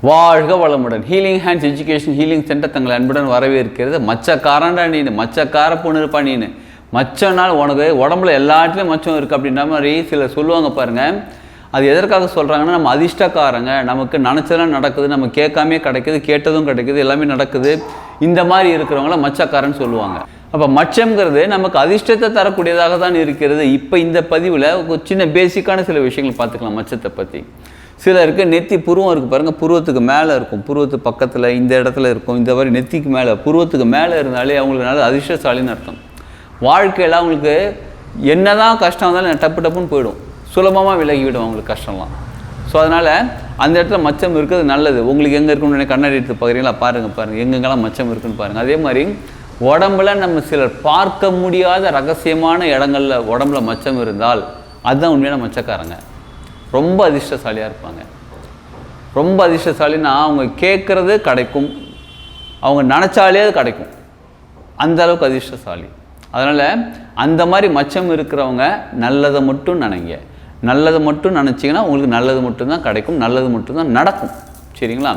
வாழ்க வளமுடன். Healing hands education healing centre தங்களை அன்புடன் வரவேற்கிறது. மச்சக்காரன்டா நீனு, மச்சக்கார பொண்ணு இருப்பா நீனு, மச்சனால் உனக்கு உடம்புல எல்லாத்துலேயும் மச்சம் இருக்குது அப்படின்ற மாதிரி சிலர் சொல்லுவாங்க பாருங்கள். அது எதற்காக சொல்கிறாங்கன்னா, நம்ம அதிர்ஷ்டக்காரங்க, நமக்கு நினச்சதெல்லாம் நடக்குது, நம்ம கேட்காமே கிடைக்குது, கேட்டதும் கிடைக்குது, எல்லாமே நடக்குது, இந்த மாதிரி இருக்கிறவங்கள மச்சக்காரன்னு சொல்லுவாங்க. அப்போ மச்சம்ங்கிறது நமக்கு அதிர்ஷ்டத்தை தரக்கூடியதாக தான் இருக்கிறது. இப்போ இந்த பதிவில் ஒரு சின்ன பேசிக்கான சில விஷயங்கள் பார்த்துக்கலாம் மச்சத்தை பற்றி. சிலருக்கு நெத்தி புருவம் இருக்குது பாருங்கள், புருவத்துக்கு மேலே இருக்கும், புருவத்துக்கு பக்கத்தில் இந்த இடத்துல இருக்கும், இந்த மாதிரி நெத்திக்கு மேலே புருவத்துக்கு மேலே இருந்தாலே அவங்களுக்கு நல்ல அதிர்ஷ்டசாலின்னு அர்த்தம். வாழ்க்கையில் அவங்களுக்கு என்ன தான் கஷ்டம் இருந்தாலும் டப்பு டப்புன்னு போயிடும், சுலபமாக விலகிவிடும் அவங்களுக்கு கஷ்டம்லாம். ஸோ அதனால் அந்த இடத்துல மச்சம் இருக்கிறது நல்லது. உங்களுக்கு எங்கே இருக்குன்னு கண்ணாடி எடுத்து பார்க்குறீங்களா, பாருங்கள் எங்கெங்கெல்லாம் மச்சம் இருக்குன்னு பாருங்கள். அதே மாதிரி உடம்புல நம்ம சிலர் பார்க்க முடியாத ரகசியமான இடங்களில் உடம்புல மச்சம் இருந்தால் அதுதான் உண்மையான மச்சக்காரங்க. ரொம்ப அதிர்ஷ்டசாலியாக இருப்பாங்க. ரொம்ப அதிர்ஷ்டசாலின்னா அவங்க கேட்குறது கிடைக்கும், அவங்க நினச்சாலே அது கிடைக்கும், அந்த அளவுக்கு அதிர்ஷ்டசாலி. அதனால் அந்த மாதிரி மச்சம் இருக்கிறவங்க நல்லதை மட்டும் நினைங்க. நல்லதை மட்டும் நினச்சிங்கன்னா உங்களுக்கு நல்லது மட்டும்தான் கிடைக்கும், நல்லது மட்டும்தான் நடக்கும். சரிங்களா?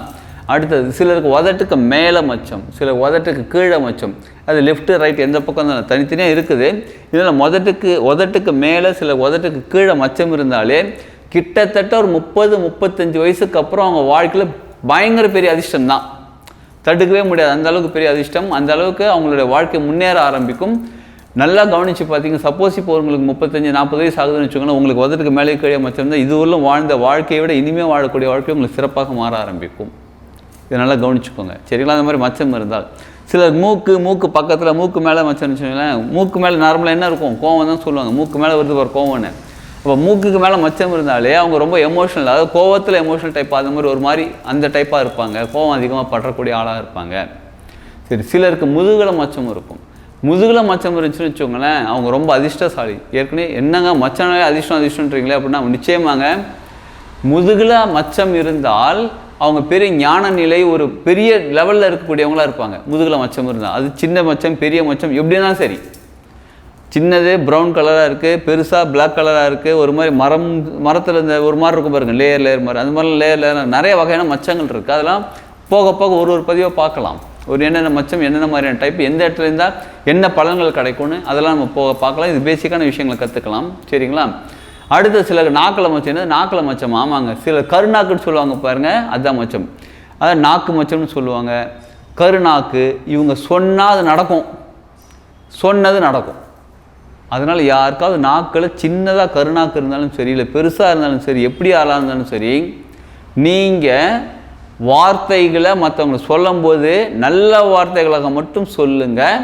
அடுத்தது, சிலருக்கு உதட்டுக்கு மேலே மச்சம், சிலர் உதட்டுக்கு கீழே மச்சம். அது லெஃப்ட்டு ரைட் எந்த பக்கம் தான் தனித்தனியாக இருக்குது. இதில் உதட்டுக்கு மேலே சில உதட்டுக்கு கீழே மச்சம் இருந்தாலே கிட்டத்தட்ட ஒரு 30-35 வயசுக்கு அப்புறம் அவங்க வாழ்க்கையில் பயங்கர பெரிய அதிர்ஷ்டம் தான், தடுக்கவே முடியாது. அந்த அளவுக்கு பெரிய அதிர்ஷ்டம், அந்த அளவுக்கு அவங்களுடைய வாழ்க்கை முன்னேற ஆரம்பிக்கும். நல்லா கவனித்து பார்த்தீங்க, சப்போஸ் இப்போ உங்களுக்கு 35-40 வயசு ஆகுதுன்னு வச்சுக்கோங்களேன், உங்களுக்கு உதட்டுக்கு மேலே கீழே மச்சம் தான், இதுவரையும் வாழ்ந்த வாழ்க்கையை விட இனிமேல் வாழக்கூடிய வாழ்க்கை உங்களுக்கு சிறப்பாக மாற ஆரம்பிக்கும். இதை நல்லா கவனிச்சுக்கோங்க. சரிங்களா? அந்த மாதிரி மச்சம் இருந்தால். சிலர் மூக்கு பக்கத்தில் மூக்கு மேலே மச்சம்னு வச்சுக்கோங்களேன், மூக்கு மேலே நார்மலாக என்ன இருக்கும், கோவம் தான் சொல்லுவாங்க. மூக்கு மேலே வருது ஒரு கோவம்னு. அப்போ மூக்குக்கு மேலே மச்சம் இருந்தாலே அவங்க ரொம்ப எமோஷனல், அதாவது கோவத்தில் எமோஷனல் டைப்பாக, அது மாதிரி ஒரு மாதிரி அந்த டைப்பாக இருப்பாங்க, கோவம் அதிகமாக பற்றக்கூடிய ஆளாக இருப்பாங்க. சரி, சிலருக்கு முதுகில் மச்சம் இருக்கும். முதுகில் மச்சம் இருந்துச்சுன்னு வச்சுக்கோங்களேன், அவங்க ரொம்ப அதிர்ஷ்டசாலி. ஏற்கனவே என்னங்க மச்சனாலே அதிர்ஷ்டன்றீங்களே அப்படின்னா, நிச்சயமாங்க முதுகில் மச்சம் இருந்தால் அவங்க பெரிய ஞான நிலை, ஒரு பெரிய லெவலில் இருக்கக்கூடியவங்களாக இருப்பாங்க. முதுகில் மச்சம் இருந்தால் அது சின்ன மச்சம் பெரிய மச்சம் எப்படின்னா சரி, சின்னது ப்ரௌன் கலராக இருக்குது, பெருசாக பிளாக் கலராக இருக்குது, ஒரு மாதிரி மரத்தில் இந்த ஒரு மாதிரி இருக்கும் பாருங்கள், லேயர் மாதிரி, அந்த மாதிரி லேயர் நிறைய வகையான மச்சங்கள் இருக்குது. அதெல்லாம் போக போக ஒரு பதிவாக பார்க்கலாம். ஒரு என்னென்ன மச்சம், என்னென்ன மாதிரியான டைப், எந்த இடத்துல இருந்தால் என்ன பலன்கள் கிடைக்கும்னு அதெல்லாம் நம்ம போக பார்க்கலாம். இது பேசிக்கான விஷயங்களை கற்றுக்கலாம். சரிங்களா? அடுத்து சிலர் நாக்கில் மச்சம். என்ன நாக்கில் மச்சம்? ஆமாங்க, சிலர் கருநாக்குன்னு சொல்லுவாங்க பாருங்கள், அதுதான் மச்சம். அதான் நாக்கு மச்சம்னு சொல்லுவாங்க. கருநாக்கு, இவங்க சொன்னால் அது நடக்கும், சொன்னது நடக்கும். அதனால் யாருக்காவது நாக்கில் சின்னதாக கருநாக்கு இருந்தாலும் சரி, இல்லை பெருசாக இருந்தாலும் சரி, எப்படி ஆளாக இருந்தாலும் சரி, நீங்கள் வார்த்தைகளை மற்றவங்களுக்கு சொல்லும்போது நல்ல வார்த்தைகளாக மட்டும் சொல்லுங்கள்,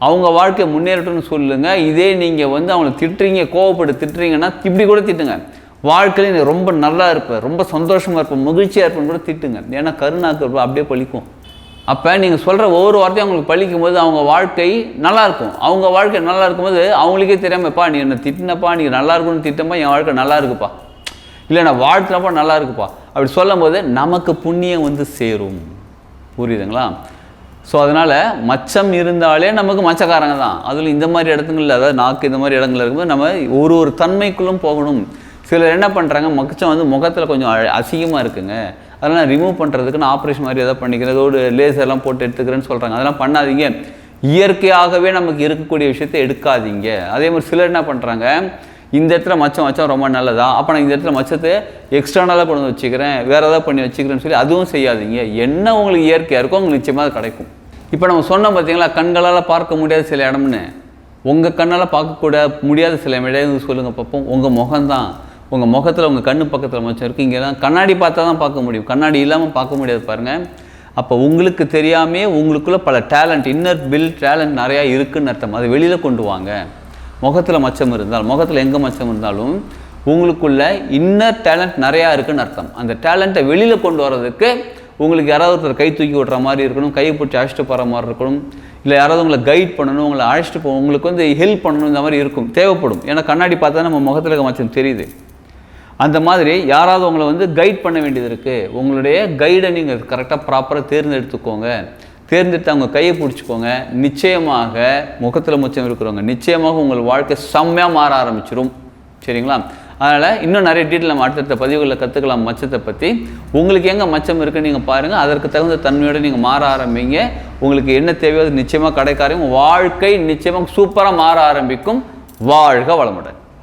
அவங்க வாழ்க்கை முன்னேறட்டும்னு சொல்லுங்கள். இதே நீங்கள் அவங்களை திட்டுறீங்க, கோவப்பட்டு திட்டுறீங்கன்னா இப்படி கூட திட்டுங்க. வாழ்க்கையில் நீ ரொம்ப நல்லா இருப்பேன், ரொம்ப சந்தோஷமாக இருப்பேன், மகிழ்ச்சியாக இருப்பேன்னு கூட திட்டுங்க. ஏன்னா கருநாக்கு இருப்பேன் அப்படியே பழிக்கும். அப்போ நீங்கள் சொல்கிற ஒவ்வொரு வார்த்தையும் அவங்களுக்கு பழிக்கும் போது அவங்க வாழ்க்கை நல்லாயிருக்கும். அவங்க வாழ்க்கை நல்லா இருக்கும்போது அவங்களுக்கே தெரியாமப்பா நீ என்னை திட்டினப்பா, நீ நல்லா இருக்குன்னு திட்டப்பா, என் வாழ்க்கை நல்லா இருக்குப்பா, இல்லை நான் வாழ்த்துனப்பா நல்லா இருக்குப்பா அப்படி சொல்லும் போது நமக்கு புண்ணியம் சேரும். புரியுதுங்களா? ஸோ அதனால் மச்சம் இருந்தாலே நமக்கு மச்சக்காரங்க தான். அதில் இந்த மாதிரி இடத்துங்களில், அதாவது நாக்கு இந்த மாதிரி இடங்கள் இருக்கும்போது நம்ம ஒரு தன்மைக்குள்ளும் போகணும். சிலர் என்ன பண்ணுறாங்க, மச்சம் முகத்தில் கொஞ்சம் அசிங்கமாக இருக்குங்க, அதெல்லாம் ரிமூவ் பண்ணுறதுக்கு நான் ஆப்ரேஷன் மாதிரி எதாவது பண்ணிக்கிறேன், அதோடு லேசர்லாம் போட்டு எடுத்துக்கிறேன்னு சொல்கிறாங்க. அதெல்லாம் பண்ணாதீங்க. இயற்கையாகவே நமக்கு இருக்கக்கூடிய விஷயத்தை எடுக்காதீங்க. அதே மாதிரி சிலர் என்ன பண்ணுறாங்க, இந்த இடத்துல மச்சம் வச்சா ரொம்ப நல்லதா, அப்போ நான் இந்த இடத்துல மச்சத்தை எக்ஸ்டர்னலாக கொண்டு வந்து வச்சுக்கிறேன், வேறு ஏதாவது பண்ணி வச்சுக்கிறேன்னு சொல்லி அதுவும் செய்யாதீங்க. என்ன உங்களுக்கு இயற்கையாக இருக்கோ உங்களுக்கு நிச்சயமாக கிடைக்கும். இப்போ நம்ம சொன்னோம் பார்த்தீங்களா, கண்களால் பார்க்க முடியாத சில இடம்னு. உங்கள் கண்ணால் பார்க்கக்கூட முடியாத சில இடம் சொல்லுங்கள் பார்ப்போம். உங்கள் முகம்தான். உங்கள் முகத்தில் உங்கள் கண்ணு பக்கத்தில் மச்சம் இருக்குது. இங்கெல்லாம் கண்ணாடி பார்த்தா தான் பார்க்க முடியும், கண்ணாடி இல்லாமல் பார்க்க முடியாது பாருங்கள். அப்போ உங்களுக்கு தெரியாமே உங்களுக்குள்ளே பல டேலண்ட், இன்னர் பில்ட் டேலண்ட் நிறையா இருக்குதுன்னு அர்த்தம். அதை வெளியில் கொண்டு வாங்க. முகத்தில் மச்சம் இருந்தால், முகத்தில் எங்கே மச்சம் இருந்தாலும் உங்களுக்குள்ள இன்னர் டேலண்ட் நிறையா இருக்குதுன்னு அர்த்தம். அந்த டேலண்ட்டை வெளியில் கொண்டு வர்றதுக்கு உங்களுக்கு யாராவது ஒருத்தர் கை தூக்கி விட்ற மாதிரி இருக்கணும், கையை பிடிச்சி அழைச்சிட்டு போகிற மாதிரி இருக்கணும், இல்லை யாராவது உங்களை கைட் பண்ணணும், உங்களை அழைச்சிட்டு போகணும், உங்களுக்கு ஹெல்ப் பண்ணணும், இந்த மாதிரி இருக்கும், தேவைப்படும். ஏன்னா கண்ணாடி பார்த்தா நம்ம முகத்தில் இருக்க மச்சம் தெரியுது. அந்த மாதிரி யாராவது உங்களை கைட் பண்ண வேண்டியது இருக்குது. உங்களுடைய கைடை நீங்கள் கரெக்டாக ப்ராப்பராக தேர்ந்தெடுத்துக்கோங்க. தேர்ந்தெடுத்து அவங்க கையை பிடிச்சிக்கோங்க. நிச்சயமாக முகத்தில் மச்சம் இருக்கிறவங்க நிச்சயமாக உங்கள் வாழ்க்கை செம்மையாக மாற ஆரம்பிச்சிடும். சரிங்களா? அதனால் இன்னும் நிறைய டீட்டெயில் நம்ம அடுத்தடுத்த பதிவுகளில் கற்றுக்கலாம் மச்சத்தை பற்றி. உங்களுக்கு எங்கே மச்சம் இருக்குன்னு நீங்கள் பாருங்கள், அதற்கு தகுந்த தன்மையோடு நீங்கள் மாற ஆரம்பிங்க. உங்களுக்கு என்ன தேவையோ அது நிச்சயமாக கிடைக்காரையும் வாழ்க்கை நிச்சயமாக சூப்பராக மாற ஆரம்பிக்கும். வாழ்க வளமுடன்.